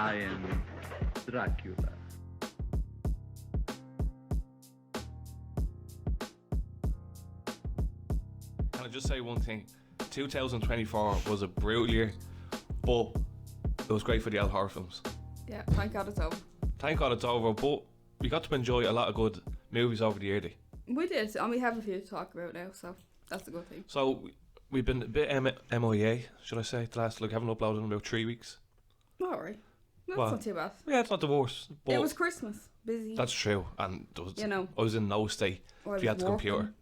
I am Dracula. Can I just say one thing? 2024 was a brutal year, but it was great for the old horror films. Yeah, thank God it's over. Thank God it's over, but we got to enjoy a lot of good movies over the year. We did, and we have a few to talk about now, so that's a good thing. So we've been a bit MIA, should I say, the last, haven't uploaded in about 3 weeks. Alright. That's Well, not too bad. Yeah, it's not the worst. But It was Christmas. Busy. that's true, and there was, You know. I was in no state. Or I If you had was the computer, working.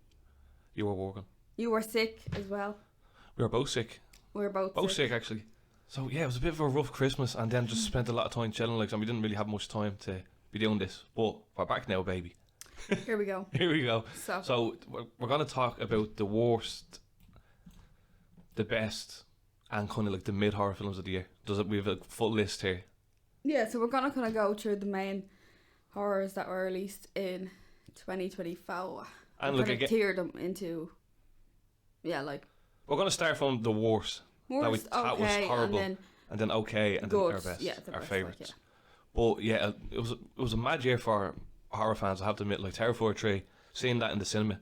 you were working. You were sick as well. We were both sick. We were both Sick actually. So yeah, it was a bit of a rough Christmas, and then just spent a lot of time chilling, and we didn't really have much time to be doing this. But we're back now, baby. Here we go. Here we go. So we're going to talk about the worst, the best, and kind of like the mid horror films of the year. We have a full list here. yeah, so we're gonna kind of go through the main horrors that were released in 2024. And look kind again, of tier them into, like we're going to start from the worst. That we worst, thought was okay, horrible, and then okay, and good. then our best, Yeah, the our best, favourites. like, yeah. But yeah, it was a mad year for horror fans. I have to admit, like Terrifier 3, seeing that in the cinema,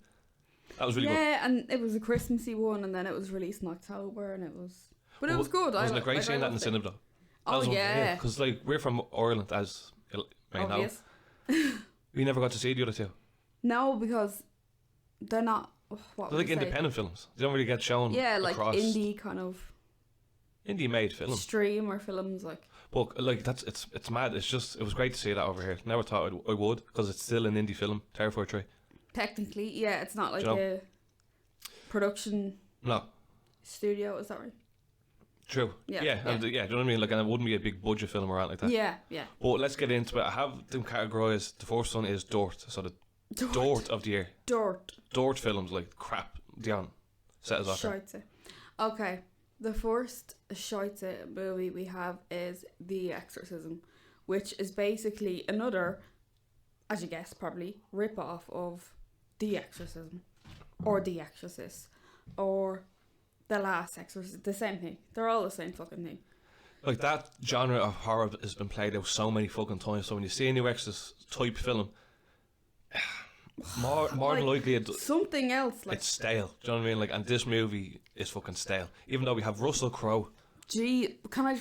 that was really good. Yeah, and it was a Christmassy one, and then it was released in October, and it was was good. Wasn't it great seeing that in the cinema though? Oh yeah, because we're from Ireland, as you may know. obvious. We never got to see the other two. No, because they're not. What They're would like you say? independent films. They don't really get shown. Yeah, like across indie kind of indie made film. stream or films, like. But like it's mad. It was great to see that over here. Never thought I would, because it's still an indie film. Terrifier 3. Technically, yeah, it's not like Do you know? a production No, studio. Is that right? true. Yeah, yeah. And, do you know what I mean? Like, and it wouldn't be a big budget film or anything like that. Yeah, yeah. But let's get into it. I have them categorised. The first one is Dirt. So the Dirt of the year. Dirt. Dirt films, like crap. Dion, set us off. there. Scheisse. Okay, the first Scheisse movie we have is The Exorcism, which is basically another, as you guessed probably, rip-off of The Exorcism, or The Exorcist, or The Last Exorcist. The same thing. They're all the same fucking thing. Like, that genre of horror has been played out so many fucking times. So when you see a new Exorcist type film, more than likely something else, like, it's stale. Do you know what I mean? Like, and this movie is fucking stale. Even though we have Russell Crowe. gee, can I?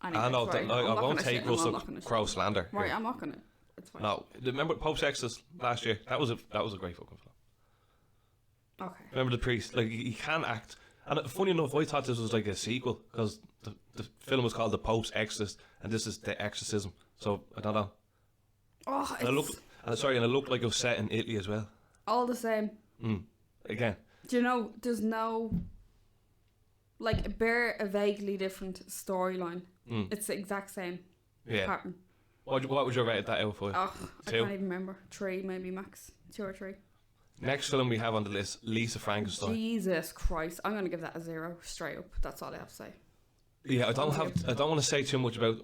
Anyway, I know. sorry, I I'm not won't gonna take shit on him, I'm Russell not gonna shit Crowe on him. slander. Right, here. I'm not gonna. It's fine. No, remember Pope's Exorcist last year? That was a great fucking film. Okay. Remember the priest? Like, he can act. And funny enough, I thought this was like a sequel, because the film was called The Pope's Exorcist, and this is The Exorcism. So I don't know. Oh, And it looked like it was set in Italy as well. all the same. Again, Do you know, there's no, like, a vaguely different storyline. It's the exact same yeah. pattern. What would you rate that out for? Oh, I 2? can't even remember. 3, maybe max. 2 or 3. Next film we have on the list, Lisa Frankenstein. Jesus Christ. I'm going to give that a 0, straight up. That's all I have to say. Yeah, I don't want to say too much about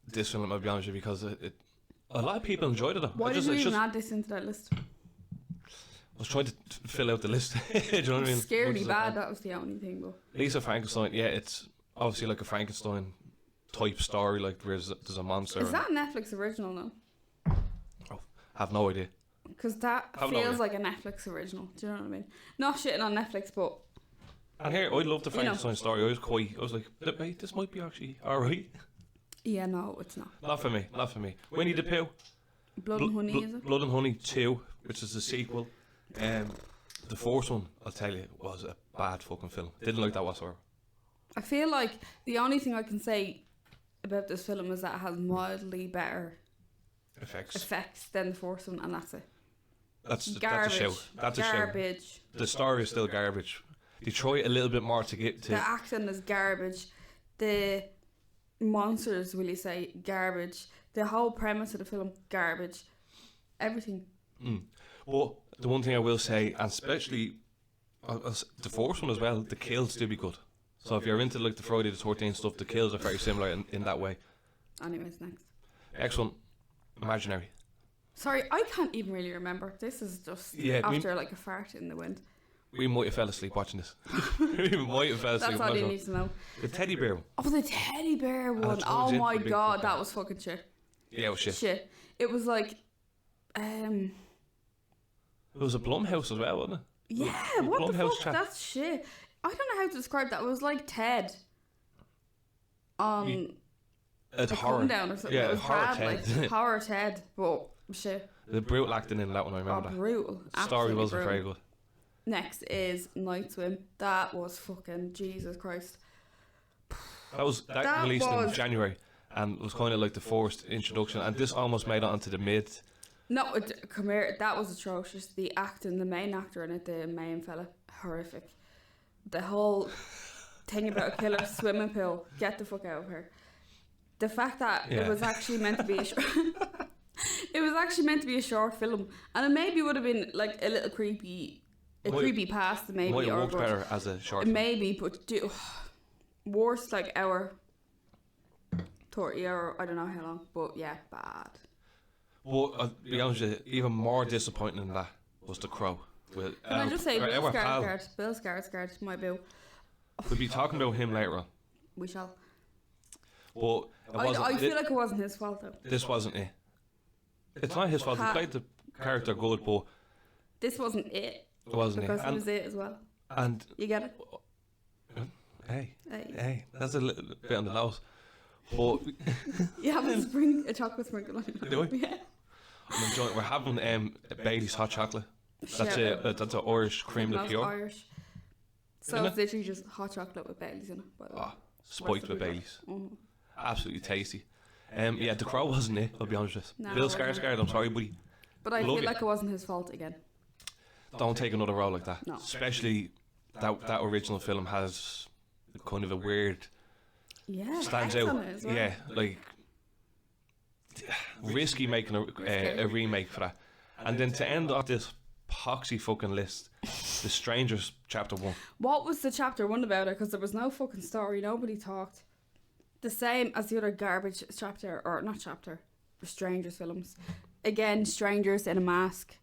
this film, I'll be honest with you, because a lot of people enjoyed it though. Why did you even add this into that list? I was trying to fill out the list. Do you know what I mean? Scared me Much as I bad, can. that was the only thing, but. Lisa Frankenstein, yeah, it's obviously like a Frankenstein type story, like there's a monster. Is that a Netflix original now? Oh, have no idea. Because that Have no feels idea. like a Netflix original. Do you know what I mean? Not shitting on Netflix, but. And here, I love the You know. Frankenstein story. I was like, wait, this might be actually alright. Yeah, no, it's not. Not for me. Winnie the Pooh. Blood and Honey, is it? Blood and Honey 2, which is the sequel. The first one, I'll tell you, was a bad fucking film. Didn't like that whatsoever. I feel like the only thing I can say about this film is that it has mildly better effects than the first one, and that's it. That's a Garbage. shout. That's a shout. Garbage. The story is still garbage. They try a little bit more to get to. The acting is garbage. The monsters, will you say, garbage. The whole premise of the film, garbage. Everything. But the one thing I will say, and especially the first one as well, the kills do be good. So if you're into like the Friday the 13th stuff, the kills are very similar in that way. Anyways, next. Next one, Imaginary. Sorry, I can't even really remember. This is just Yeah, after like a fart in the wind. We might have fell asleep watching this. We might have fell asleep. That's all you need to know. The teddy bear one. Oh, the teddy bear one. turns Oh into my a big god, fucking- that was fucking shit. Yeah, it was shit. Shit. It was like, It was a Blumhouse as well, wasn't it? yeah, what the Blumhouse fuck? chat. That's shit. I don't know how to describe that. It was like Ted. It's a horror. come down or something. Yeah, it was horror bad, Ted. like horror Ted, but shit. The brutal acting in that one, I Oh, remember that. brutal. Story Absolutely wasn't brutal. very good. Next is Night Swim. That was fucking Jesus Christ. That released in was- January and was kind of like the forced introduction, and this almost made it onto the mid. No, come here. That was atrocious. The acting, the main actor in it, the main fella, horrific. The whole thing about a killer swimming pool. Get the fuck out of here. The fact that it Yeah. was actually meant to be it was actually meant to be a short film, and it maybe would have been like a little creepy, creepy past maybe, Might have or worked good. better as a short film. Maybe, but worst like hour 30 or I don't know how long, but yeah, bad. But I'll be honest with you, even more disappointing than that was The Crow. With, Can I just say, Bill our pal. Skarsgård, Bill Skarsgård, my boo. We'll be talking about him later on. We shall. But it wasn't, I feel like it wasn't his fault though. this wasn't it. It's not his fault. He played the character good, but This wasn't it it wasn't because it. it was it as well. And You get it? hey, Hey. that's a little bit on the nose. But You have a chocolate sprinkle on it. Do we? Yeah. I'm enjoying. We're having Bailey's hot chocolate. That's Shout out. that's an Irish cream Smells liqueur. Irish. So Isn't it's literally just hot chocolate with Baileys in it. By the way. Ah, spiked with What's the Bailey's. Mhm. Absolutely tasty. Yeah, The Crow wasn't it. I'll be honest with you. No, Bill it wasn't. Skarsgård, I'm sorry, buddy. But I Love feel you. like it wasn't his fault again. Don't take another role like that. No. Especially that original film has kind of a weird Yeah. stands X out. on it as well. Yeah, like risky making a remake for that, and then to end off this poxy fucking list, The Strangers Chapter 1. What was the chapter one about it? Because there was no fucking story. Nobody talked. The same as the other garbage chapter, or not chapter, Strangers films. Again, strangers in a mask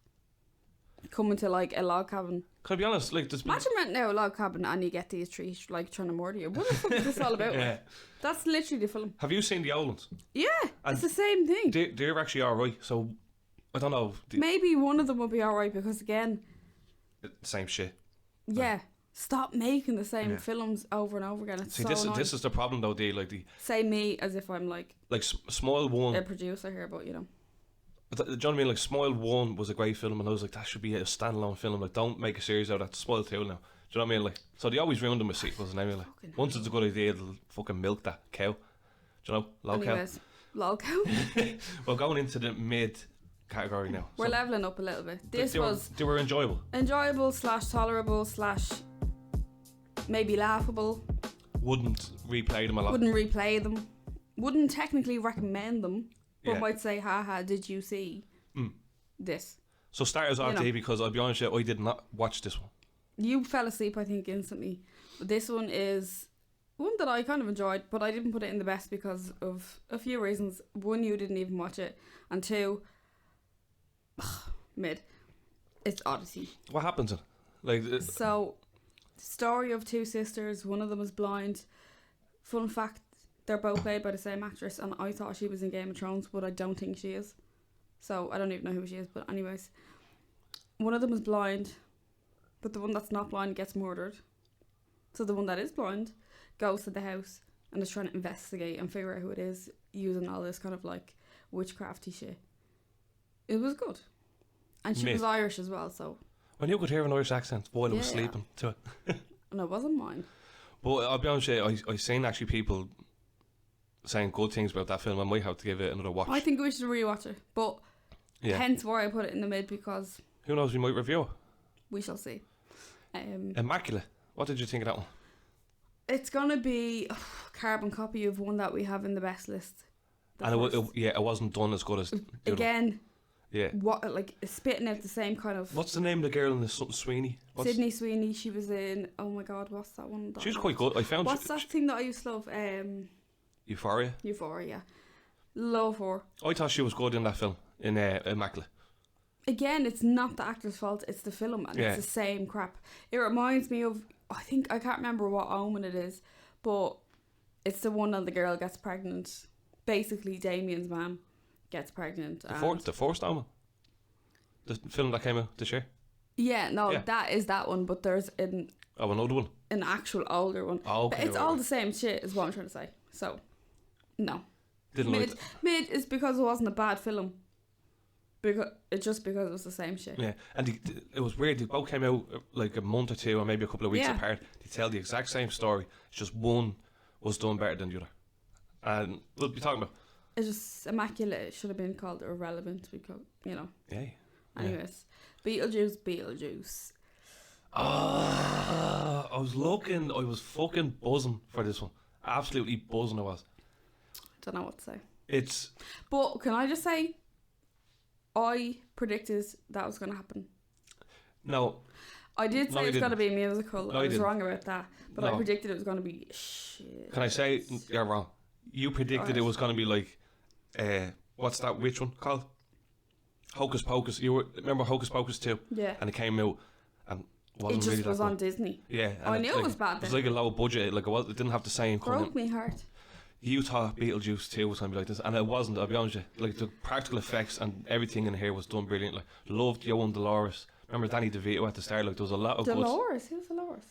coming to like a log cabin. Can I be honest? Like, there's been, Imagine renting out a log cabin and you get these trees like trying to murder you. What the fuck is this all about? yeah. That's literally the film. Have you seen the old ones? Yeah, And it's the same thing. They're actually alright. So I don't know. Maybe one of them will be alright because again, Same shit. yeah, stop making the same Yeah. films over and over again. It's See, so this annoying. is the problem though. They like the Say me as if I'm like small one. a producer here, but you know. Do you know what I mean? Like, Smile 1 was a great film, and I was like, that should be a standalone film. Like, don't make a series out of that. Spoil 2 now. Do you know what I mean? Like, so they always ruin them with sequels and everything. Fucking Like, once it's a good idea, they'll fucking milk that cow. Do you know? Low cow. Anyways, lol cow. We're going into the mid category now. We're So leveling up a little bit. This they was they were enjoyable. enjoyable / tolerable / maybe laughable. Wouldn't replay them a lot. Wouldn't replay them. Wouldn't technically recommend them. But Yeah. might say, haha, did you see this? So start us off, You know. Dave, because I'll be honest with you, I did not watch this one. You fell asleep, I think, instantly. But this one is one that I kind of enjoyed, but I didn't put it in the best because of a few reasons. One, you didn't even watch it. And two, mid. It's Odyssey. What happens in it? Like, So, story of two sisters. One of them is blind. Fun fact, they're both played by the same actress, and I thought she was in Game of Thrones, but I don't think she is. So, I don't even know who she is, but anyways. One of them is blind, but the one that's not blind gets murdered. So the one that is blind goes to the house and is trying to investigate and figure out who it is, using all this kind of like witchcrafty shit. It was good. And she was Myth. Irish as well, so... when you could hear an Irish accent while I was Yeah. sleeping to it. And it wasn't mine. But I'll be honest with you, I've seen actually people saying good things about that film. I might have to give it another watch. I think we should rewatch it, but Yeah. hence why I put it in the mid, because Who knows, we might review it. we shall see. Immaculate. What did you think of that one? It's gonna be a carbon copy of one that we have in the best list. The And first. it wasn't done as good as the other one. Again, Yeah. what like spitting out the same kind of. What's the name of the girl in the something Sweeney? Sydney Sweeney. She was in. Oh my god, what's that one? that She was I quite loved? good. I found What's that thing that I used to love? Euphoria. Euphoria. Love her. I thought she was good in that film in Immaculate. again, it's not the actor's fault, it's the film, and Yeah. it's the same crap. It reminds me of, I can't remember what Omen it is, but it's the one that the girl gets pregnant. Basically, Damien's mum gets pregnant. The Forced Omen? The film that came out this year? Yeah, no, Yeah. that is that one, but there's Oh, another one? an actual older one. Oh, But okay. it's right, all right. the same shit, is what I'm trying to say. So, no. Didn't like Mid, it. mid is because it wasn't a bad film. Because it was the same shit. Yeah, and it was weird. They both came out like a month or two, or maybe a couple of weeks Yeah. apart. They tell the exact same story. It's just one was done better than the other. And we'll be talking about. It's just immaculate. It should have been called irrelevant because, you know. Yeah. Anyways, Beetlejuice. I was looking. I was fucking buzzing for this one. Absolutely buzzing. I was. Don't know what to say. It's But can I just say, I predicted that was going to happen. no. I did No, say you it was going to didn't. be a musical. No, I you was didn't. wrong about that. But I No. predicted it was going to be shit. Can I say you're wrong? You predicted it Alright. was going to be like, what's that witch one called? Hocus Pocus. Remember Hocus Pocus 2? Yeah. And it came out and It wasn't just really was that on good. Disney. Yeah, and I knew it like, was bad It was then. like a low budget. Like it didn't have the same kind Broke of. me heart. You thought Beetlejuice 2 was going to be like this, and it wasn't. I'll be honest with you. Like the practical effects and everything in here was done brilliantly. Loved Joe and Dolores. Remember Danny DeVito at the start? Like there was a lot of good. Dolores. Who's Dolores?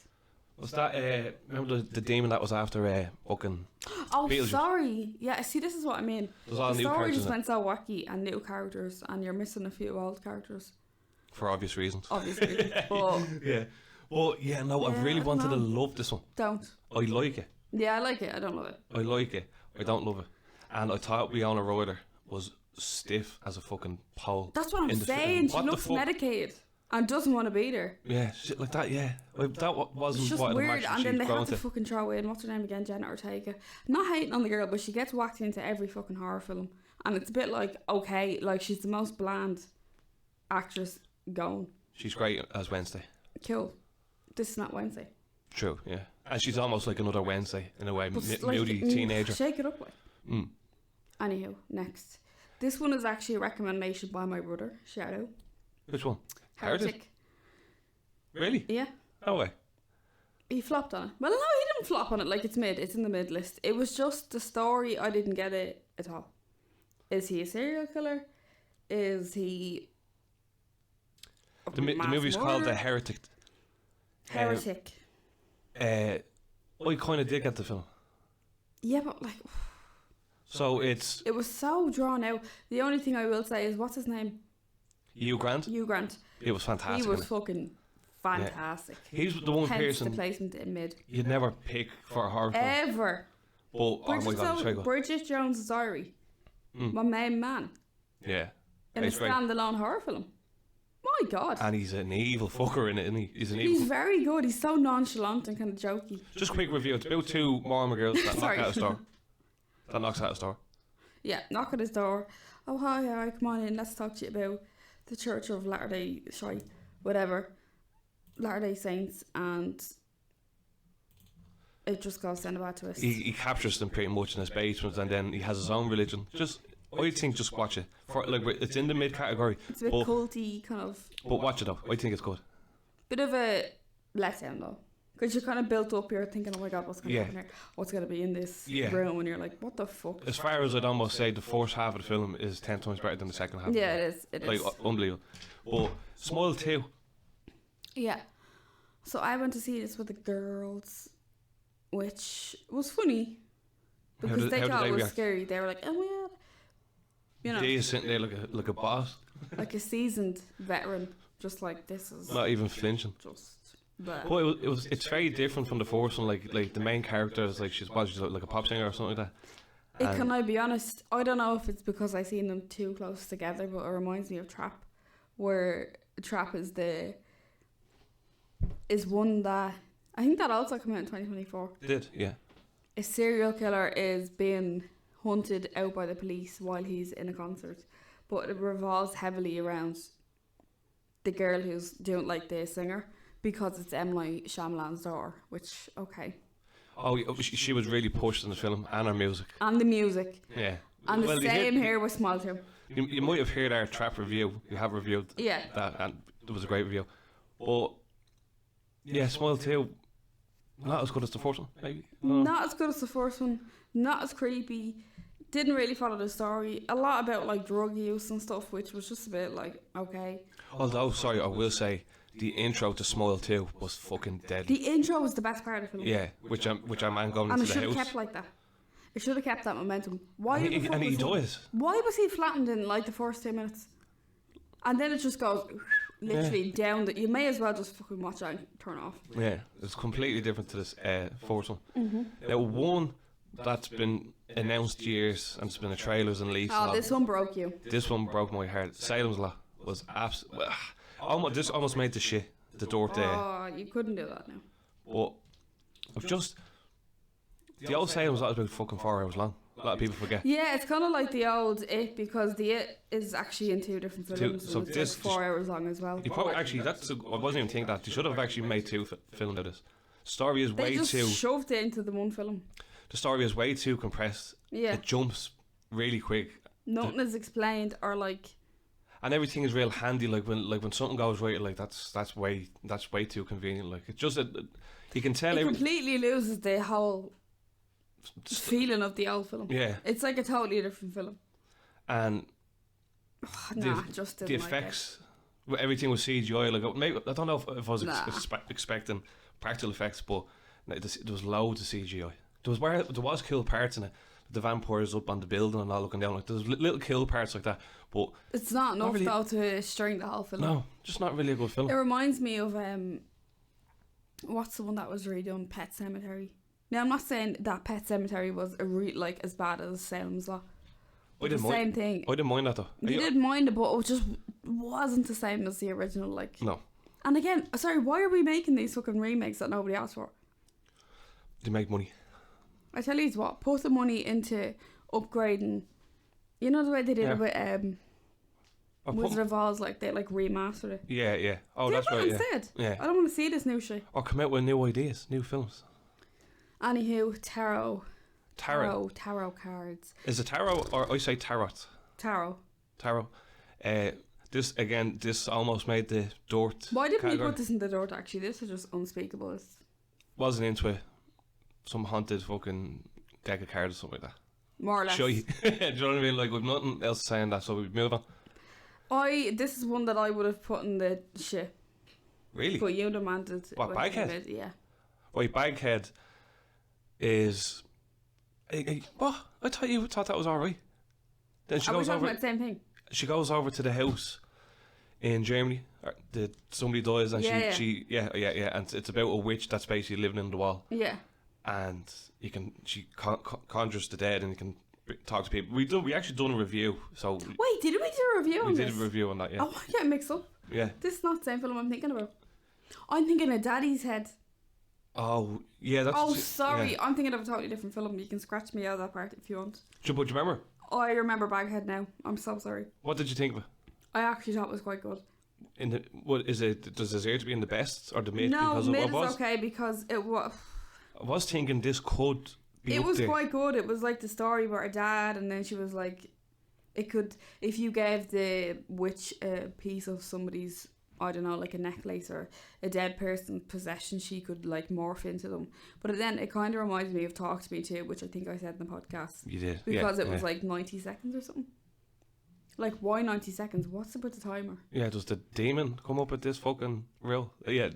Was that remember the demon that was after fucking? Oh, Beetlejuice. sorry. Yeah, see, this is what I mean. There's all The new story characters just in it, went so wacky and new characters, and you're missing a few old characters, for obvious reasons. obviously. But Yeah, but yeah, no, I Yeah, really I wanted to dunno. love this one. don't. I like it. Yeah, I like it. I don't love it. I like it. I don't love it. And I thought Winona Ryder was stiff as a fucking pole. That's what I'm in the film. saying. She What the looks fuck? medicated and doesn't want to be there. Yeah, shit like that. Yeah, wasn't It's just what I'd weird. imagined And then she'd they grown have to to. fucking throw in, what's her name again? Jenna Ortega. Not hating on the girl, but she gets whacked into every fucking horror film. And it's a bit like, okay, like she's the most bland actress going. She's great as Wednesday. Cool. This is not Wednesday. True, yeah. And she's almost like another Wednesday in a way, But like, moody teenager. Shake it up, like. Mm. Anywho, next. This one is actually a recommendation by my brother. Shout out. Which one? Heretic? Heretic. Really? Yeah. No way. He flopped on it. Well, no, he didn't flop on it. Like, it's mid. It's in the mid list. It was just the story. I didn't get it at all. Is he a serial killer? Is he... a The mass movie's called The murderer? Heretic. Heretic. I kind of did get the film. Yeah, but, like, So it's it was so drawn out. The only thing I will say is, what's his name? Hugh Grant. Hugh Grant. It was fantastic. He was innit? fucking fantastic. He's the one Hence the person placement in mid. you'd never pick for a horror film. Ever. But, oh my god, it's very good. Bridget Jones' Diary. Mm. My main man. Yeah. In a He's great. standalone horror film. My god. And he's an evil fucker in it, isn't he? He's an He's evil. very good. He's so nonchalant and kind of jokey. Just a quick review. It's about two Mormon girls that knock Sorry. out a store. That knocks out a store. Yeah, knock at his door. Oh, hi, come on in. Let's talk to you about the Church of Latter-day Latter-day Saints. And it just goes down a bad twist. He captures them pretty much in his basement, and then he has his own religion. I think just watch it. It's in the mid category, It's a bit but culty, kind of. but watch it though. I think it's good. Bit of a letdown, though. Because you're kind of built up, you're thinking, oh my god, what's going to Yeah. happen here? What's going to be in this Yeah. room? And you're like, what the fuck? As far as I'd almost say, the first half of the film is 10 times better than the second half. Yeah, it is. It is. Like unbelievable. But Smile 2. Yeah. So I went to see this with the girls, which was funny because did- they how did thought they it was react? scary. They were like, "Oh my god," you know, He's sitting there like a boss, like a seasoned veteran, just like this is not even flinching. just. But But it's very different from the first one. Like the main character is like she's like a pop singer or something like that. can I be honest? I don't know if it's because I seen them too close together, but it reminds me of Trap, where Trap is one that I think that also came out in 2024. Did yeah. A serial killer is being hunted out by the police while he's in a concert, but it revolves heavily around the girl who's doing like the singer because it's M. Night Shyamalan's daughter, which okay, Oh, she was really pushed in the film and her music. and the music, Yeah. and Well, the you hear- same here with Small 2. You might have heard our trap review. We have reviewed Yeah. that, and it was a great review. But yeah, Smile 2, not as good as the first one, maybe. Not as good as the first one. Not as creepy. Didn't really follow the story. A lot about like drug use and stuff, which was just a bit like okay. Although, sorry, I will say the intro to Smile 2 was fucking deadly. The intro was the best part of the film. Yeah, which our man going And it into should the have house. kept like that. It should have kept that momentum. Why? And the fuck he was dies. Why was he flattened in like the first 2 minutes? And then it just goes literally down. You may as well just fucking watch that and turn off. Yeah, it's completely different to this first one. Mm-hmm. Now, one that's been announced years and it's been a trailers and leaks. and Oh, all. this one broke you. This one broke my heart. Salem's Lot was absolutely. This almost made the shit. The door there. Oh, you couldn't do that now. But I've just. The old Salem's Lot is about fucking 4 hours long. A lot of people forget. Yeah, it's kind of like the old It, because the It is actually in 2 different films. so and it's this- like 4 hours long as well. You probably actually, I wasn't even thinking that. They should have actually made 2 films of this. Story is They way just too. shoved it into the one film. The story is way too compressed. Yeah, It jumps really quick. nothing is explained or like. And everything is real handy. Like when something goes right, like that's way too convenient. Like it's just you can tell It every. completely loses the whole feeling of the old film. Yeah, It's like a totally different film. and Nah, just didn't the like effects, everything was CGI. Like maybe I don't know if I was Nah. expecting practical effects, but there was loads of CGI. There was cool parts in it. The vampires up on the building and all looking down. Like there's little cool parts like that, but it. It's not enough really- though to string the whole film. no, just not really a good film. It reminds me of what's the one that was redone? Pet Cemetery. Now I'm not saying that Pet Cemetery was like as bad as Salem's Lot. I The didn't mind. same thing. I didn't mind that though. You didn't mind it, but it just wasn't the same as the original. Like, No, and again, sorry, why are we making these fucking remakes that nobody asked for? they make money. I tell you what, put the money into upgrading. You know the way they did Yeah. it with Or put- Wizard of Oz, like they like remastered it. yeah. Oh, Do that's that right. Yeah. instead. Yeah. I don't want to see this new shit. Or come out with new ideas, new films. Anywho, tarot cards. Is it tarot or I say tarot? Tarot. Tarot. This almost made the dirt. Why didn't we category. put this in the dirt? Actually, this is just unspeakable. It's Wasn't into it. Some haunted fucking deck of cards or something like that. more or less. Shy. Do you know what I mean? Like we've nothing else to say on that, so we move on. This is one that I would have put in the shit, Really? but you demanded. What, when you Baghead? did, yeah. Right, Baghead is. What? I thought you thought that was alright. Then she Are we goes talking over. about the same thing? She goes over to the house in Germany. Somebody dies and Yeah, she and it's about a witch that's basically living in the wall, Yeah. and she conjures the dead and you can talk to people. We actually done a review, so Wait, did we do a review we on did this? a review on that. Yeah, Oh, I get mixed up. yeah. This is not the same film I'm thinking about. I'm thinking of Daddy's Head. Oh yeah, that's. Oh, sorry. Yeah. I'm thinking of a totally different film. You can scratch me out of that part if you want. Do you remember? I remember Baghead now. I'm so sorry. What did you think of it? I actually thought it was quite good. What is it? Does it deserve to be in the best or the mid? No, because mid I is was, okay because it was. I was thinking this could be It up was there. quite good. It was like the story about her dad, and then she was like, it could, if you gave the witch a piece of somebody's, I don't know, like a necklace or a dead person's possession, she could like morph into them. But then it kind of reminds me of Talk to Me Too, which I think I said in the podcast, You did because yeah, it was yeah. like 90 seconds or something. Like, why 90 seconds? What's about the timer? Yeah, does the demon come up with this fucking real? Yeah,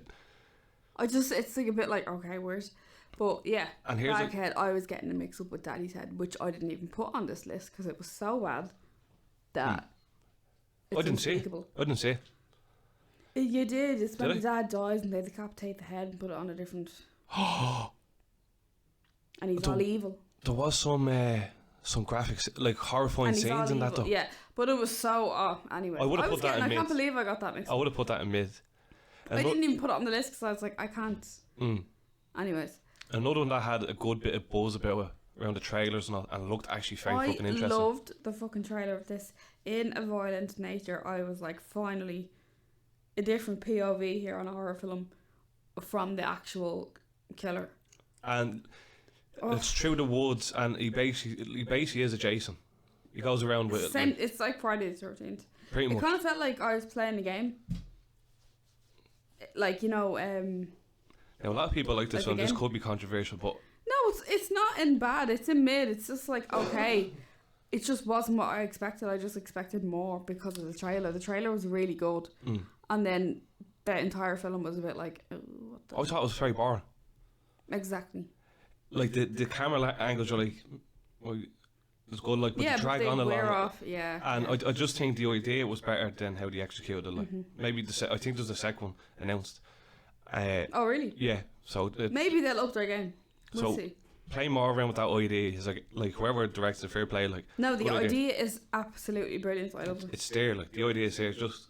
It's like a bit like, okay, weird. But yeah, and here's a, Baghead, I was getting a mix up with Daddy's Head, which I didn't even put on this list because it was so bad that it's I didn't see it. unspeakable. I didn't see it. You did. It's when Did the dad dies and they decapitate the head and put it on a different. And he's The- all evil. There was some graphics, like horrifying And he's all scenes in that evil. though. Yeah, but it was so. Anyway. I would've was put that getting- in I can't mid. believe I got that mixed I up. would have put that in mid. I didn't even put it on the list because I was like, I can't. Mm. Anyways. Another one that had a good bit of buzz about it around the trailers and all, and looked actually very I fucking interesting. loved the fucking trailer of this. In a violent nature, I was like, finally, a different POV here on a horror film from the actual killer. And Oh. it's through the woods, and he basically is a Jason. He goes around with Same, it's like Friday the 13th. pretty It much. kind of felt like I was playing a game. Like, you know, Now, a lot of people like this Like one. This again? could be controversial, but no, it's not in bad. It's in mid. It's just like, okay. It just wasn't what I expected. I just expected more because of the trailer. The trailer was really good. And then the entire film was a bit like, oh, what the... I thought it was very boring. Exactly. Like the camera angles are like, well, it's good. Like, but Yeah, they but drag they on a wear lot. off. Yeah. And I just think the idea was better than how they executed it. Like maybe I think there's a second one announced. Oh, really? Yeah. So Maybe they'll up their game. We'll So- see. play more around with that idea. Is like whoever directs the fair play. Like No, the good idea is absolutely brilliant. I love it. it's there. Like the idea is there. It's just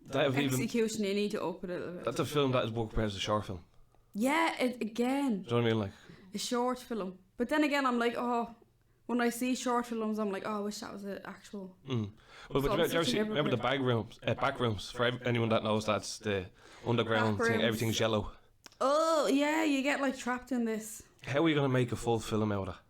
that have even Execution, you need to up it a little bit. that's a film that is worked better as a short film. Yeah, again, Do you know what I mean? Like a short film. But then again, I'm like, oh, when I see short films, I'm like, oh, I wish that was an actual. Well, So but I'm you ever such an remember the back rooms for anyone that knows that's the underground Back thing. rooms. Everything's yellow. Oh, yeah, you get like trapped in this. How are you gonna make a full film out of that?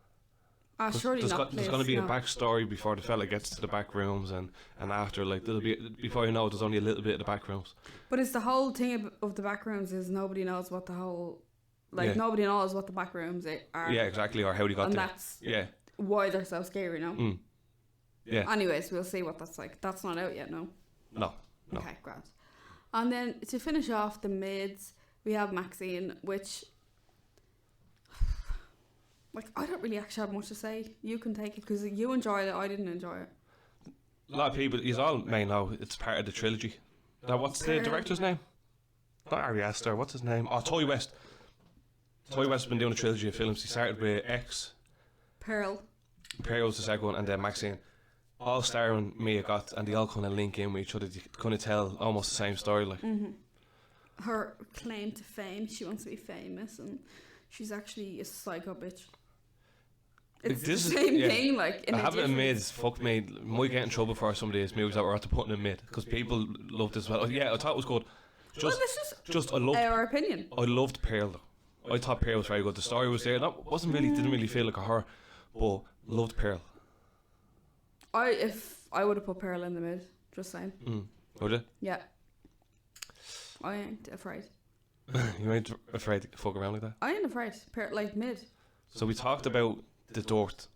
Ah, surely not. There's please, gonna be a no. backstory before the fella gets to the back rooms and after, like there'll be, before you know it, there's only a little bit of the back rooms. But it's the whole thing of the back rooms is nobody knows what the whole, like Yeah. nobody knows what the back rooms are. Yeah, exactly. Or how they got And there. that's Yeah. why they're so scary, no? Yeah. Anyways, we'll see what that's like. That's not out yet, no? No. No. Okay, grand. And then to finish off the mids, we have Maxine, which, like, I don't really actually have much to say. You can take it because you enjoyed it. I didn't enjoy it. A lot of people, you all may know, it's part of the trilogy. Now, what's the director's name? Not Ari Aster. What's his name? Oh, Toy West. Toy West has been doing a trilogy of films. He started with X, Pearl. Imperial was the second one, and then Maxine. All starring Mia Goth, and they all kind of link in with each other. You kind of tell almost the same story. Like, Her claim to fame. She wants to be famous, and she's actually a psycho bitch. It's this the is- same yeah. thing, like, in I a have it in different... mid. Fuck me. Might get in trouble for some of these movies that we're at to putting in mid because people loved this well. Yeah, I thought it was good. Well, this is Just I loved our opinion. I loved Pearl though. I thought Pearl was very good. The story was there. That didn't really feel like a horror, but loved Pearl. If I would have put Pearl in the mid, just saying. Would you? Yeah. I ain't afraid. You ain't afraid to fuck around like that. I ain't afraid. Like mid. So we talked about the dirt,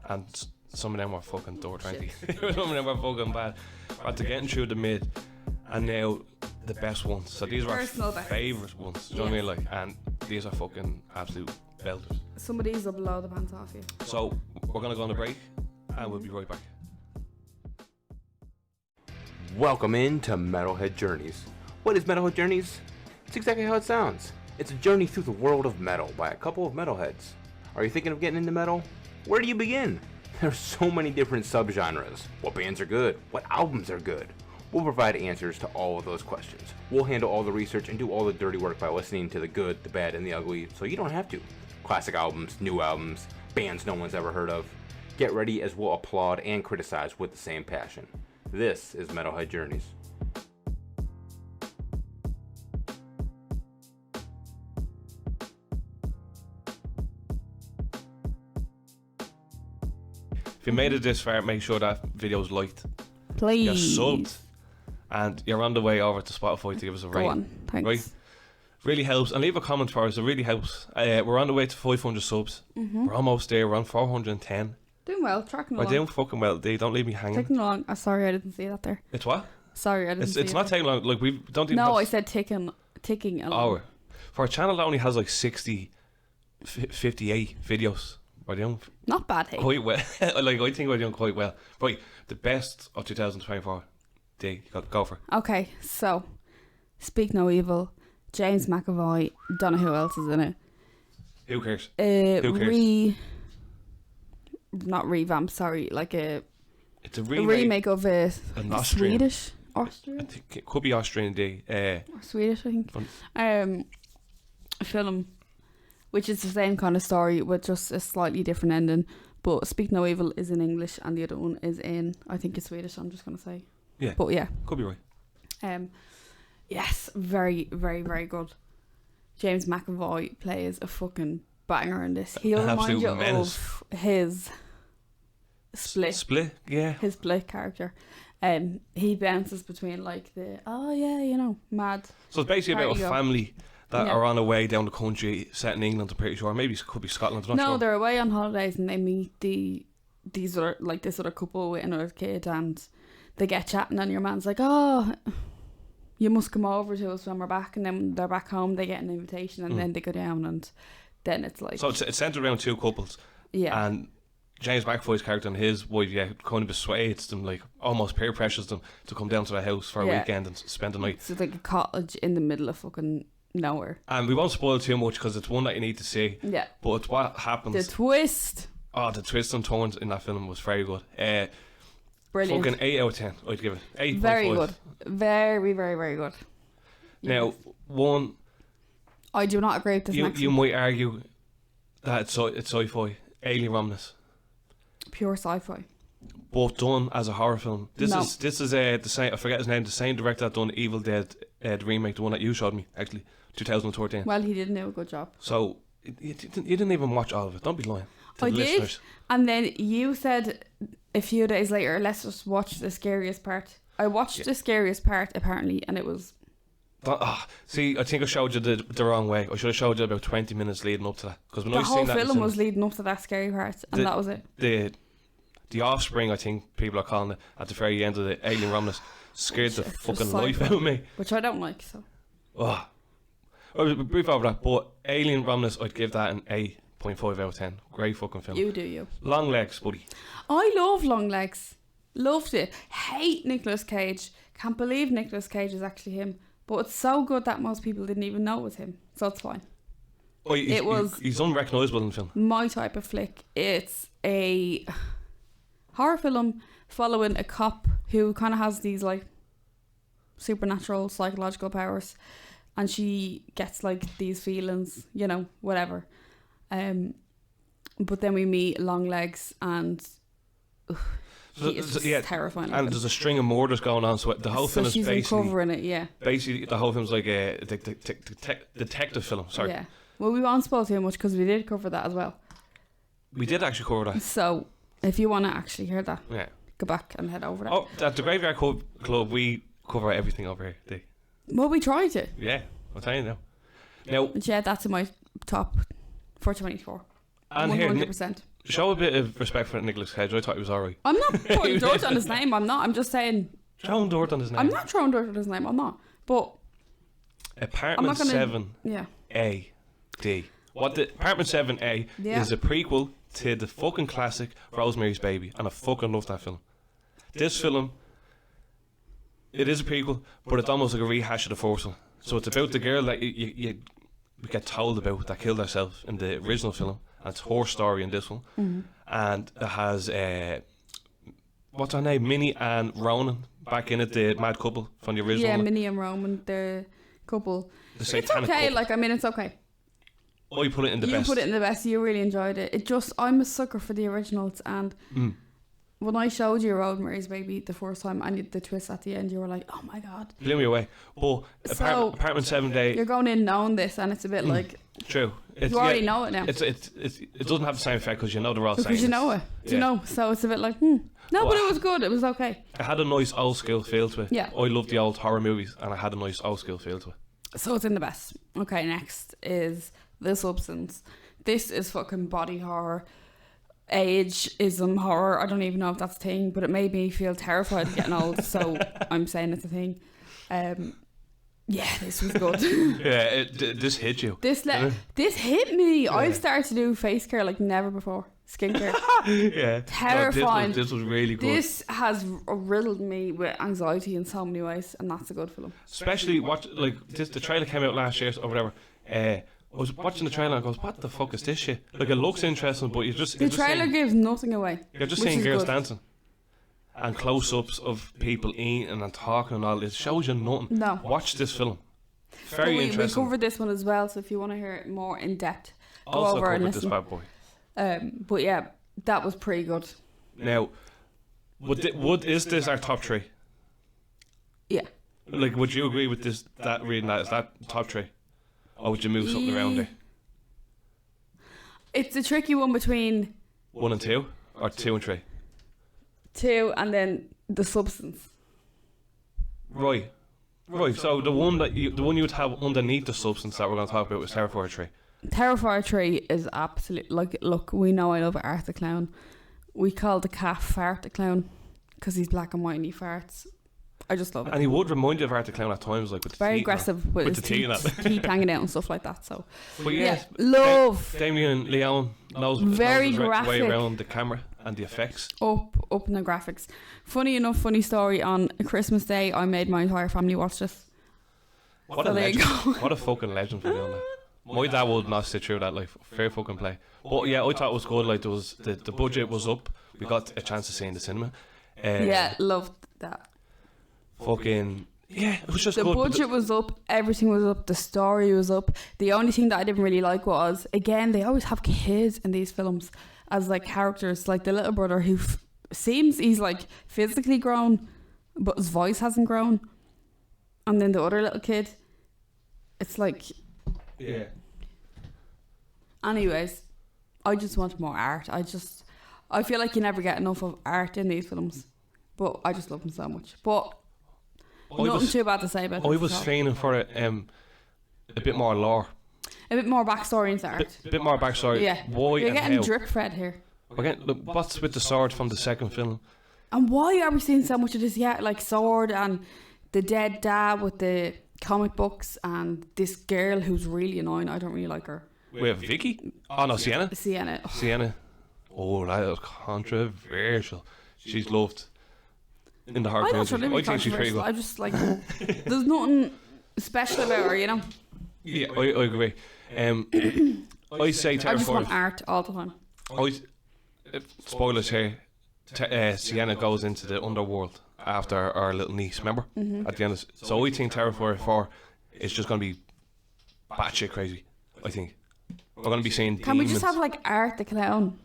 and some of them were fucking dirt, frankly. Some of them were fucking bad. After getting through the mid, and now the best ones. So these are our Personal best. favourite ones. Do you know what I mean? Like, and these are fucking absolute belters. Some of these will blow the pants off you. So we're gonna go on a break, and we'll be right back. Welcome in to Metalhead Journeys. What is Metalhead Journeys? It's exactly how it sounds. It's a journey through the world of metal by a couple of metalheads. Are you thinking of getting into metal? Where do you begin? There's so many different subgenres. What bands are good? What albums are good? We'll provide answers to all of those questions. We'll handle all the research and do all the dirty work by listening to the good, the bad, and the ugly, so you don't have to. Classic albums, new albums, bands no one's ever heard of. Get ready as we'll applaud and criticize with the same passion. This is Metalhead Journeys. If you made it this far, make sure that video's liked. Please. You're subbed, and you're on the way over to Spotify to give us a Go rating. on. Thanks. Right? Really helps, and leave a comment for us. It really helps. We're on the way to 500 subs. We're almost there. We're on 410. Doing well. Tracking We're along. doing fucking well. They don't leave me hanging. Taking along. Sorry, I didn't see that there. It's what? Sorry, I didn't see It's it not there. taking long. Like we don't even. No, have I said ticking along. hour for a channel that only has like 58 videos. We're doing Not bad, hey. quite well. Like I think we're doing quite well. Right, the best of 2024. Day, go for it. Okay, so Speak No Evil, James McAvoy, don't know who else is in it. Who cares? Who cares? Not revamp, sorry, like a It's a remake of a An Austrian. Swedish, I Austrian, think it could be Austrian Day. or Swedish, I think. Fun. A film, which is the same kind of story with just a slightly different ending. But Speak No Evil is in English, and the other one is in, I think it's Swedish. I'm just gonna say. Yeah. But yeah. Could be right. Yes, very, very, very good. James McAvoy plays a fucking banger in this. He'll An remind absolute you menace. of his Split. Split, yeah. His Split character. He bounces between like the mad. So it's basically about Party a girl. family that Yeah. are on a way down the country, set in England. I'm pretty sure. Maybe it could be Scotland. I'm not No, sure. they're away on holidays and they meet this other couple with another kid, and they get chatting, and your man's like, "Oh, you must come over to us when we're back." And then when they're back home, they get an invitation, and then they go down, and then it's like, So it's centered around two couples, yeah, and James McAvoy's character and his wife, kind of persuades them, like almost peer pressures them to come down to the house for a Yeah. weekend and spend the night. so it's like a cottage in the middle of fucking nowhere. And we won't spoil too much because it's one that you need to see. Yeah, But it's what happens. the twist, The twists and turns in that film was very good. brilliant, Fucking 8 out of 10. I'd give it 8.5. very good, very, very, very good. Now, one, I do not agree with this next you one. might argue that it's sci-fi, Alien Romulus, Pure sci-fi. but done as a horror film. This No. is the same. I forget his name. The same director that done Evil Dead, the remake, the one that you showed me actually, 2013. Well, he didn't do a good job. So you didn't even watch all of it. Don't be lying to I the did. listeners. And then you said a few days later, let's just watch the scariest part. I watched the scariest part apparently, and it was See, I think I showed you the wrong way. I should have showed you about 20 minutes leading up to that. Because when the I whole seen that in film the was leading up to that scary part, and that was it. the Offspring, I think people are calling it, at the very end of the Alien Romulus, scared the It's fucking just life sci-fi. out of me. Which I don't like. So Oh. I'll be brief over that, but Alien Romulus, I'd give that an 8.5 out of 10. Great fucking film. you do you. Long legs, buddy. I love Long Legs. Loved it. Hate Nicolas Cage. Can't believe Nicolas Cage is actually him. But it's so good that most people didn't even know it was him. So it's fine. Oh, he's unrecognisable in the film. My type of flick. It's a horror film following a cop who kind of has these like supernatural psychological powers, and she gets like these feelings, whatever. But then we meet Long Legs, and he is just terrifying. And there's a string of murders going on, so the whole so film is she's basically uncovering it, yeah. basically the whole film's like a detective film. Sorry, Yeah. Well, we won't spoil too much because we did cover that as well. we did actually cover that. So if you want to actually hear that, Yeah. go back and head over that. Oh, at the Graveyard Club, we cover everything over here. Well, we tried to. Yeah, I'll tell you now. Now, But yeah, that's in my top for 24. and here, 100%. show a bit of respect for Nicolas Cage. I thought he was alright. I'm not putting dirt on his name. I'm not. I'm just saying. Show him dirt on his name. I'm not throwing dirt on his name. I'm not. But Apartment gonna- 7 yeah. A.D. What the Apartment 7A Yeah. is a prequel to the fucking classic Rosemary's Baby, and I fucking love that film. This film, it is a prequel, but it's almost like a rehash of the first one. So it's about the girl that we get told about that killed herself in the original film, and it's her story in this one. Mm-hmm. And it has what's her name, Minnie and Ronan back in it, the mad couple from the original. Yeah, one. Minnie and Roman, the couple. The It's satanic okay. couple. It's okay. I put it in the You best. put it in the best. You really enjoyed it. I'm a sucker for the originals, and when I showed you Rosemary's Baby the first time and the twist at the end, you were like, "Oh my god!" Blew me away. But So, Apartment 7A, You're going in knowing this, and it's a bit like true. It's, you already know it now it doesn't have the same effect because you know they're all saying because you it. know it. Do you Yeah. know? So it's a bit like, No, Well, but it was good. It was okay. It had a nice old school feel to it. Yeah. I love the old horror movies, and it had a nice old school feel to it. So it's in the best. Okay, next is The Substance. This is fucking body horror, ageism horror. I don't even know if that's a thing, but it made me feel terrified of getting old. So I'm saying it's a thing. Yeah, this was good. Yeah, this hit you. This hit me. I've started to do face care like never before. Skincare. Yeah, Terrifying. No, this was really good. This has riddled me with anxiety in so many ways, and that's a good film. Especially the trailer came out last year or whatever. I was watching the trailer and I goes, "What the fuck is this shit?" Like, it looks interesting, but The trailer gives nothing away. You're just which seeing is girls good. dancing and close-ups of people eating and talking and all. It shows you nothing. No. Watch this film. But Very we interesting. covered this one as well, so if you want to hear it more in depth, go Also over and covered this listen. bad boy. But yeah, that was pretty good. Now, is this our top 3? Yeah. Like, would you agree with this? Reading that is that top 3, or would you move something around there? It's a tricky one between 1 and 2, or 2 and 3? 2, and then The Substance. Right. So the one you would have underneath The Substance that we're going to talk about was Terrifier 3. Terrifier 3 is absolute. Like, look, we know I love Art the Clown. We call the calf Fart the Clown because he's black and white and he farts. I just love it. And he would remind you of Art the Clown at times, like with the Very teeth and aggressive with his the teeth and that. teeth hanging out and stuff like that. So that. But yeah, love Damien Leone knows Very his way graphic. around the camera and the effects. up in the graphics. Funny enough, funny story. On Christmas Day, I made my entire family watch this. What So a there you legend! go. What a fucking legend for doing that. My dad would not sit through that, like, fair fucking play. But yeah, I thought it was good. Like, there was the budget was up. We got a chance to see in the cinema. Yeah, loved that. Fucking yeah, it was just The good. budget was up, everything was up, the story was up. The only thing that I didn't really like was, again, they always have kids in these films as like characters, like the little brother who seems he's like physically grown, but his voice hasn't grown. And then the other little kid, it's like, Yeah. anyways, I just want more art. I feel like you never get enough of art in these films, but I just love them so much. But nothing too bad to say about I this was at all. feigning for it, a bit more lore, A bit more backstory into art. a bit more backstory. Yeah. Why You're and getting how? drip fed here. Again, look, what's with the sword from the second film? And why are we seeing so much of this yet? Like Sword and the dead dad with the comic books and this girl who's really annoying. I don't really like her. With Vicky? Oh no, Sienna. Sienna. Sienna. Oh, that was controversial. She's loved in the horror I don't community. really I think she's pretty controversial. good. I just like there's nothing special about her, you know. Yeah, I agree. I say I just want Terrifier. art all the time. Spoilers here. Sienna goes into the underworld after our little niece. Remember at the end. So I think Terrifier 4 is just going to be batshit crazy. I think we're going to be seeing Can we demons. just have like Art the Clown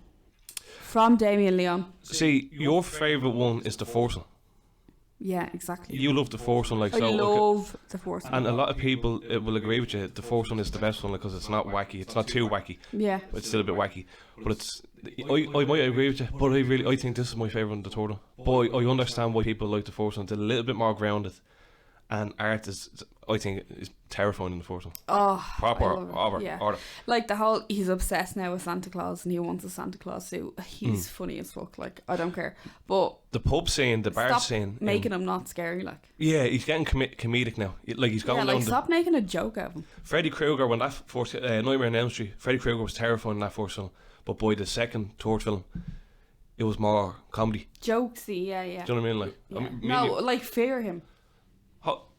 from Damien Leone? See, your favourite one is the first one. Yeah, exactly. You love the first one, like I so. love the Force. And a lot of people will agree with you. The first one is the best one because it's not wacky. It's not too wacky. Yeah. It's still a bit wacky, but it's. I might agree with you, but I think this is my favourite one, the third one. But I understand why people like the first one. It's a little bit more grounded, and art is. I think is terrifying in the first one. Oh, Proper I love it. order. Yeah. Order. Like the whole, he's obsessed now with Santa Claus and he wants a Santa Claus suit. He's funny as fuck. Like, I don't care. But The pub scene, the bar stop scene. making him not scary. Like, Yeah, he's getting comedic now. Like he's going yeah, down like the. stop making a joke out of him. Freddy Krueger, when that first Nightmare on Elm Street, Freddy Krueger was terrifying in that first film, but by the second, third film, it was more comedy. Jokesy, yeah. Do you know what I mean? Like, Yeah. I mean, No, like fear him.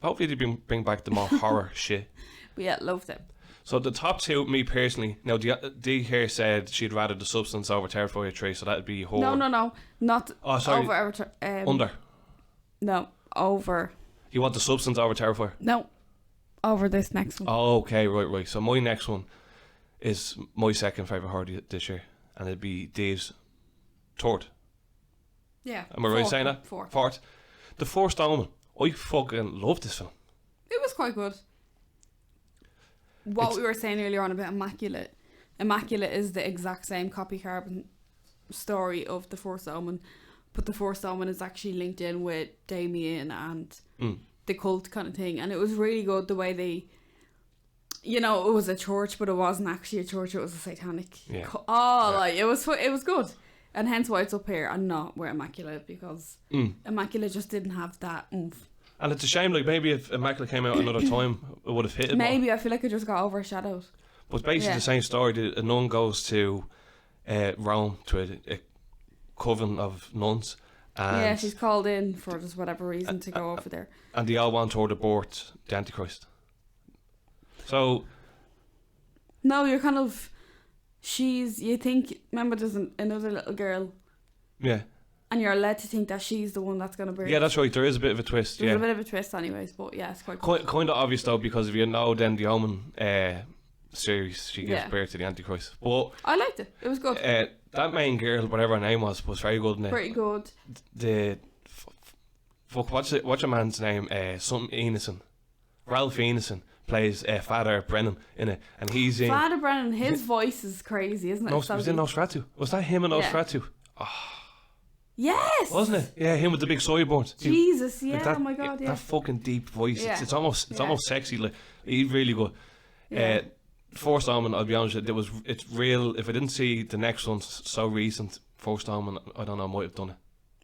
hopefully they bring back the more horror shit. But yeah, loved it. So the top two, me personally, now Dee here said she'd rather The Substance over Terrifier 3, so that'd be horror. No, not Oh, sorry. over Avatar. Under. No, over. You want The Substance over Terrifier? No, over this next one. Oh, okay, right. So my next one is my second favourite horror this year, and it'd be Dave's third. Yeah. Am I right saying that? Fourth. The First Omen. I fucking love this film. It was quite good. What It's- we were saying earlier on about Immaculate. Immaculate is the exact same copy carbon story of The First Omen, but The First Omen is actually linked in with Damien and the cult kind of thing, and it was really good the way they, you know, it was a church, but it wasn't actually a church; it was a satanic. Yeah. Like it was good, and hence why it's up here and not where Immaculate, because Immaculate just didn't have that oomph. And it's a shame, like maybe if Immaculate came out another time, it would have hit it more. Maybe I feel like it just got overshadowed. But it's basically Yeah. the same story. A nun goes to Rome to a coven of nuns, and Yeah, she's called in for just whatever reason to go over there. and they all want her to abort the Antichrist. So No, you're kind of. You think. Remember, there's another little girl, yeah, and you're led to think that she's the one that's going to bring. yeah, that's right. There is a bit of a twist. There's Yeah, a bit of a twist, anyways, but yeah, it's quite cool. kind of obvious though, because if you know, then the Omen series, she gives Yeah. birth to the Antichrist. But I liked it. It was good. that main girl, whatever her name was very good. In it. Pretty good. The fuck, what's your man's name? Something Enison. Ralph Enison plays Father Brennan in it, and he's in. Father Brennan, his voice is crazy, isn't it? No, So was in deep. Nosferatu. Was that him in Yeah. Nosferatu? Yes. wasn't it? Yeah, him with the big sideburns. Jesus, yeah. Like that, Oh my god, yeah. That fucking deep voice. Yeah. It's almost Yeah. almost sexy. Like he's really good. Yeah. Forced Omen, I'll be honest, it's real. If I didn't see the next one so recent, Forced Omen, I don't know, I might have done it.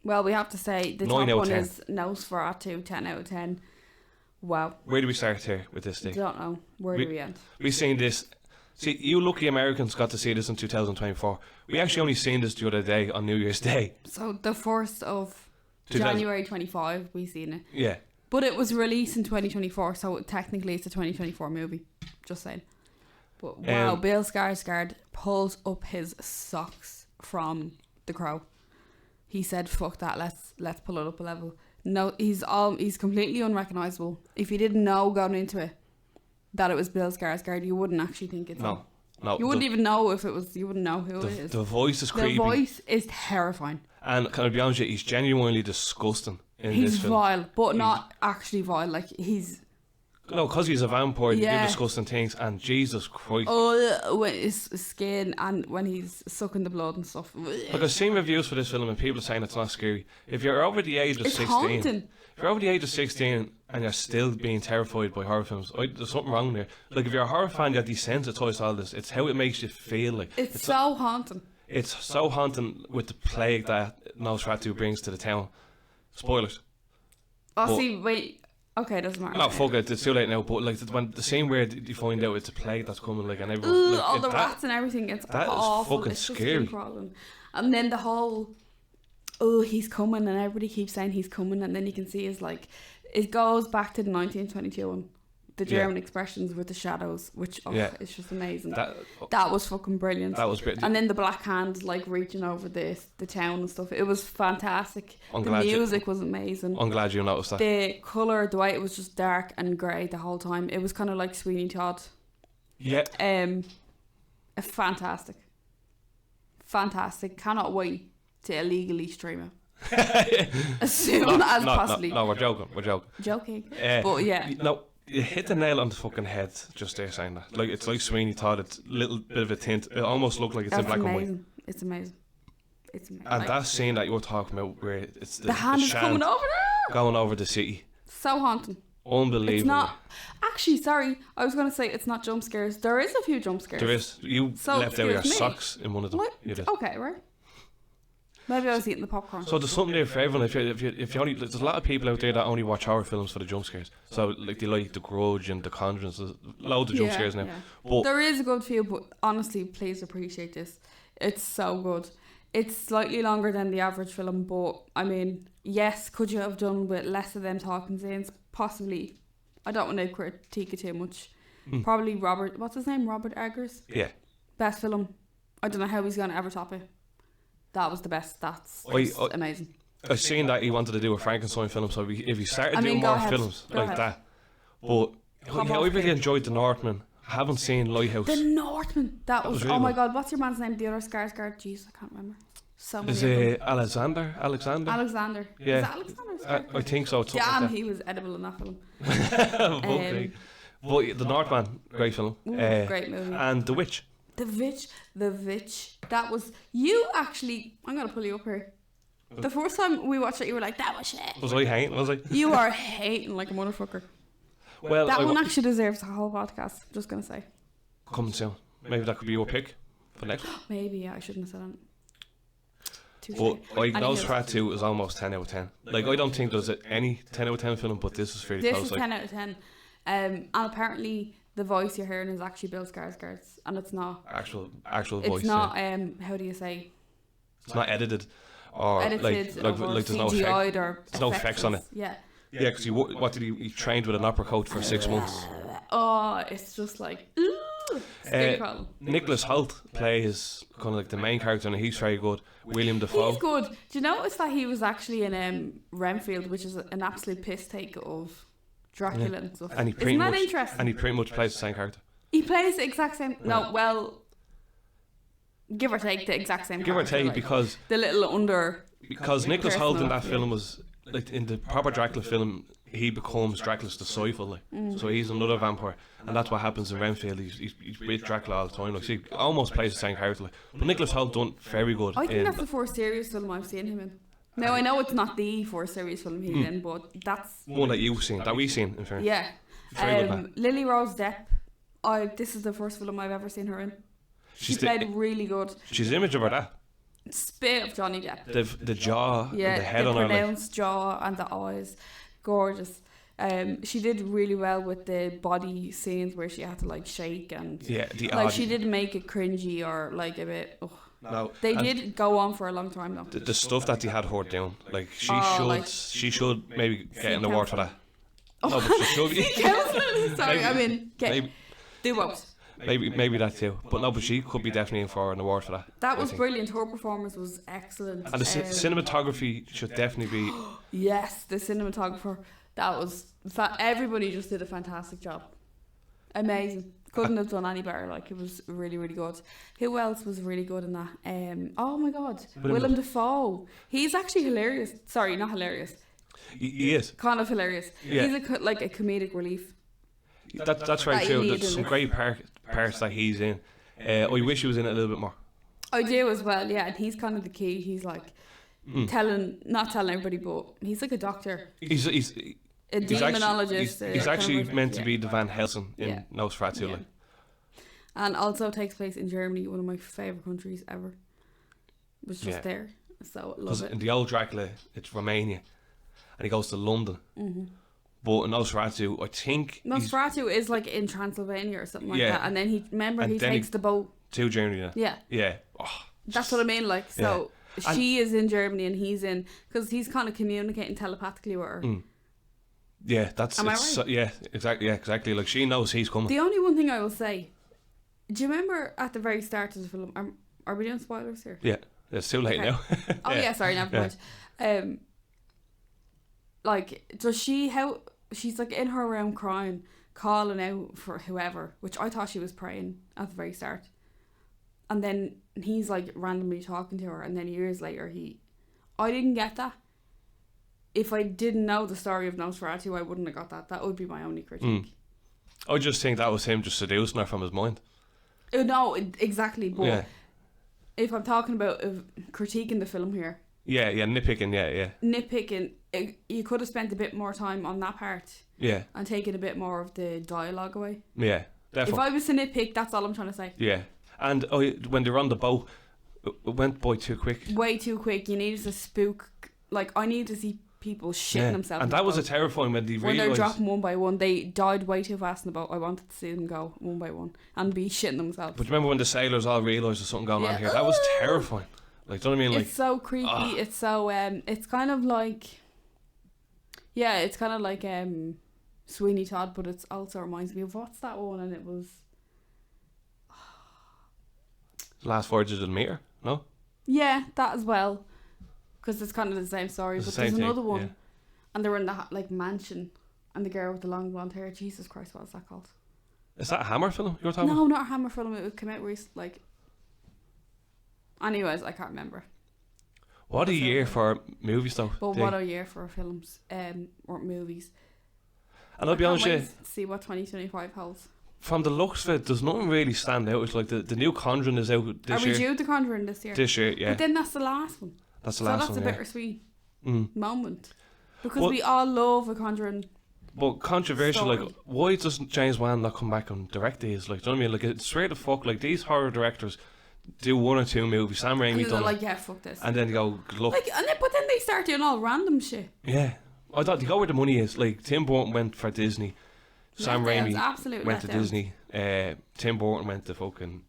Well, we have to say the 9 top out of one 10. is Nosferatu, 10 out of 10. Wow. Where do we start here with this thing? Don't know. Where do we end? We've seen this. See, you lucky Americans got to see this in 2024. We actually only seen this the other day on New Year's Day. So the 1st of 2000 January 25, we seen it. Yeah. But it was released in 2024, so technically it's a 2024 movie. Just saying. But wow, Bill Skarsgård pulls up his socks from The Crow. He said, "Fuck that, let's pull it up a level." No, he's completely unrecognizable. If you didn't know going into it that it was Bill Skarsgård, you wouldn't actually think it's him. No. You wouldn't even know if it was. You wouldn't know who it is. The voice is The creepy. voice is terrifying. And can I be honest with you, he's genuinely disgusting in He's this film. vile, but not actually vile. Like he's No, because he's a vampire, you do Yeah. disgusting things, and Jesus Christ. when his skin and when he's sucking the blood and stuff. Like, I've seen reviews for this film and people are saying it's not scary. If you're over the age of It's 16, haunting. if you're over the age of 16 and you're still being terrified by horror films, there's something wrong there. Like, if you're a horror fan, you're desensitized to all this. It's how it makes you feel. Like It's so haunting. it's so haunting with the plague that Nosferatu brings to the town. Spoilers. Oh, But- see, wait. Okay, it doesn't matter. No, fuck it, it's too late now. But like when the scene where you find out it's a plague that's coming, like, and everyone, Ugh, like, all the that- rats and everything. It's that is awful. fucking It's just scary. crawling. And then the whole, oh, he's coming, and everybody keeps saying he's coming, and then you can see is like, it goes back to the 1922 one, the Yeah. German expressions with the shadows, which Yeah. it's just amazing. that That was fucking brilliant. that was great. And then the black hand like reaching over the town and stuff. It was fantastic. I'm The glad you- music was amazing. I'm glad you noticed that. The colour, the way it was just dark and grey the whole time. It was kind of like Sweeney Todd. Yeah. Fantastic. Cannot wait to illegally stream it. As soon as possibly. No, we're joking. Joking. But yeah. No, you hit the nail on the fucking head just there saying that. Like, it's like Sweeney Todd. It's a little bit of a tint. It almost looked like it's in That's black and white. amazing. It's amazing. It's amazing. And Like, that scene that you were talking about, where it's the hand is shand coming over there. going over the city, So haunting. unbelievable. It's not. Actually, sorry. I was going to say it's not jump scares. There is a few jump scares. There is. You So, left out your excuse me. socks in one of them. What? You did. Okay, right. Maybe I was eating the popcorn. So there's something there for everyone. If you only, there's a lot of people out there that only watch horror films for the jump scares. So like they like The Grudge and The Conjuring. There's loads of jump scares now. But There is a good few, but honestly, please appreciate this. It's so good. It's slightly longer than the average film, but I mean, yes, could you have done with less of them talking scenes? Possibly. I don't want to critique it too much. Probably what's his name? Robert Eggers? yeah, Best film. I don't know how he's going to ever top it. That was the best. That's I- just amazing. I've seen that he wanted to do a Frankenstein film. So if he started I mean, doing go more ahead. films Go like ahead. that, but Come I off really it. enjoyed The Northman. Haven't seen Lighthouse. The Northman. That was, was really oh my good. god, what's your man's name? The other Skarsgård? Jeez, I can't remember. So many Is of them. it Alexander? Alexander. Yeah. Is it Alexander? or Skarsgård? I think so. It's something Damn, like he was edible in that film. that. Okay. But The Northman, great film. Ooh, great movie. And The Witch. The Witch. That was you actually. I'm gonna pull you up here. The first time we watched it, you were like, "That was shit." Was I hating? Was I? You are hating like a motherfucker. Well, That I one actually deserves a whole podcast. Just gonna say. coming soon. Maybe that could be your pick for next one. Maybe yeah, I shouldn't have said it. But like Anywho. Nosferatu is almost 10 out of 10. Like, I don't think there's any 10 out of 10 film, but this is fairly This close. is Like, 10 out of 10. And apparently the voice you're hearing is actually Bill Skarsgård's, and it's not. actual It's voice. not. Yeah. How do you say? It's not edited or Edited like or there's no CGI'd effect. or There's no effects on it. Yeah. Yeah, because what did he trained with an opera coat for 6 months. Oh, it's just like ooh, skin crawling. Nicholas Hoult plays kind of like the main character, and he's very good. William Dafoe. He's good. Do you notice that he was actually in Renfield, which is an absolute piss take of Dracula and stuff? And he pretty Isn't that much interesting? and he pretty much plays the same character. He plays the exact same. No, well, give or take the exact same. Give or character, take, like, because the little under. Nicholas Hoult in that Personal, film was like in the proper Dracula film, he becomes Dracula's disciple, like. So he's another vampire, and that's what happens in Renfield. He's with Dracula all the time. Like, so he almost plays the same character. Like. But Nicholas Hoult done very good. I think in that's the first serious film I've seen him in. Now I know it's not the first series film he's in, but that's One that you've seen, that we've seen, in fairness. yeah. Very good, man. Lily Rose Depp. This is the first film I've ever seen her in. She She's the- played really good. She's the image of her that. Spit of Johnny Depp. The jaw, Yeah, and the head the on her. Like, pronounced jaw and the eyes, gorgeous. She did really well with the body scenes where she had to like shake and yeah, the like odd. she didn't make it cringy or like a bit. Ugh. No, They and did go on for a long time though. the stuff that they had her doing, like Oh, she should maybe get an Sea award for that. council. No, but she should be. Counselling, sorry, Maybe- I mean, maybe, do both. maybe that too. But no, but she could be definitely in for an award for that. That I was think. brilliant. Her performance was excellent. And the cinematography should definitely be. Yes, the cinematographer. That was everybody just did a fantastic job. Amazing. Couldn't have done any better. Like it was really, really good. Who else was really good in that? Oh my God, Willem Dafoe. He's actually hilarious. Sorry, not hilarious. He is. Kind of hilarious. Yeah. He's like a comedic relief. That's very That you true. need, There's isn't some it? great parts that he's in. I wish he was in it a little bit more. I do as well. Yeah, and he's kind of the key. He's like not telling everybody, but he's like a doctor, He's a he's demonologist. he's actually meant to yeah. be the Van Helsing in Yeah. Nosferatu. Yeah. Like. And also takes place in Germany, one of my favourite countries ever. Was just Yeah. there, so love Because it. in the old Dracula, it's Romania, and he goes to London. Mm-hmm. But in Nosferatu, I think he's Nosferatu is like in Transylvania or something like Yeah. that, and then he And he then he- takes the boat. to Germany. Yeah. Yeah, Yeah. Oh, that's what I mean. Like, so And- she is in Germany and he's in because he's kind of communicating telepathically with her. yeah, that's Am I it's right? so- yeah, exactly. Yeah, exactly. Like she knows he's coming. The only one thing I will say, do you remember at the very start of the film? Are we doing spoilers here? Yeah, it's too late Okay. now. Oh yeah, sorry, never Yeah. mind. Like, does she she's like in her room crying, calling out for whoever, which I thought she was praying at the very start, and then he's like randomly talking to her, and then years later I didn't get that. If I didn't know the story of Nosferatu, I wouldn't have got that. That would be my only critique. I just think that was him just seducing her from his mind. No, exactly. But Yeah, if I'm talking about critiquing the film here, yeah, nitpicking. Yeah, nitpicking, you could have spent a bit more time on that part yeah, and taken a bit more of the dialogue away. yeah. Definitely. If I was to nitpick, that's all I'm trying to say. Yeah, and when they were on the boat, it went by too quick. Way too quick. You needed to spook. Like, I need to see people shitting themselves. and in that the was a boat. terrifying when they When they're realised. dropping one by one, they died way too fast in the boat. I wanted to see them go one by one and be shitting themselves. But remember when the sailors all realised there's something going on Yeah. here? That was terrifying. Like, do you know what I mean? Like, It's so creepy. It's so it's kind of like, yeah, it's kind of like Sweeney Todd, but it also reminds me of what's that one? And it was Last Voyages of the Meter. No, yeah, that as well, because it's kind of the same story. It's But the there's same thing, another one, yeah. and they're in the like mansion, and the girl with the long blonde hair. Jesus Christ, what's that called? is that a Hammer film you were talking about? No, not a Hammer film. It would come out recently. Like, anyways, I can't remember. What a year for movies, though. But They- what a year for films, or movies. and I'll be honest with you, To see what 2025 holds. from the looks of it, there's nothing really stand out. It's like the new Conjuring is out Are this we year. due The Conjuring this year? This year, yeah. But then that's the last one. That's the So last that's one. a Yeah. bittersweet Mm. moment. Because Well- we all love a Conjuring. But controversial, like, Story. why doesn't James Wan not come back and direct these? Like, do you know what I mean? Like, it's swear the fuck, like, these horror directors do one or two movies. Sam And Raimi they're done like, it, yeah, fuck this. and then they go, look, Like, but then they start doing all random shit. yeah. I thought they go where the money is. Like, Tim Burton went for Disney. Sam Letdowns, Raimi absolute went to letdowns. Disney. Tim Burton went to fucking.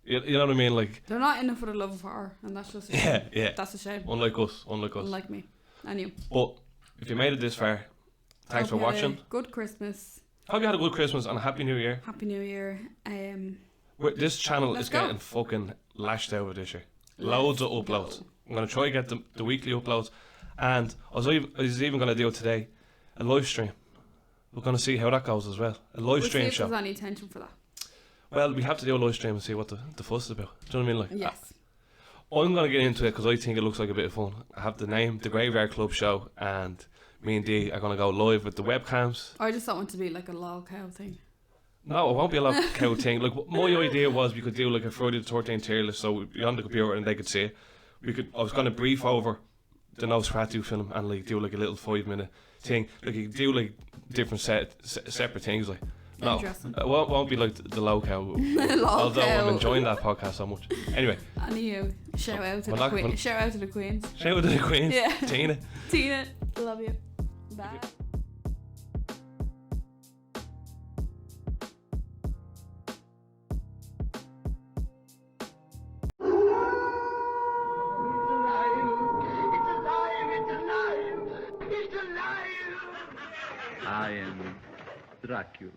You know what I mean? Like, They're not in it for the love of horror, and that's just a shame. yeah, yeah. That's a shame. Unlike us. Unlike me. And you. But if you made it this far, thanks for Hope you had a watching. Good Christmas. Hope you had a good Christmas and a happy New Year. Happy New Year. This channel Let's is go. getting fucking lashed out this year. Loads of Let's uploads. go. I'm gonna try to get the weekly uploads, and I was even gonna do it today, a live stream. We're gonna see how that goes as well. A live We'll see stream if show. there's any attention for that. Well, we have to do a live stream and see what the fuss is about. Do you know what I mean? Like, Yes. I'm gonna get into it because I think it looks like a bit of fun. I have the name, the Graveyard Club Show, and me and Dee are gonna go live with the webcams. I just don't want to be like a lol cow thing. No, it won't be a lot of cow thing. Like, my idea was we could do like a Friday the 13th tier list, so we'd be on the computer and they could see it. I was gonna brief over the Nosferatu film and like do like a little 5 minute thing. Like you do like different separate things. Like no, Interesting. it won't be like the Loco. Although I'm enjoying that podcast so much. Anyway, Anywho, shout out to We're the not- queen. we're- Shout out to the queens. shout out to the Queen, Yeah. Tina. Tina, love you. Bye. I am Dracula.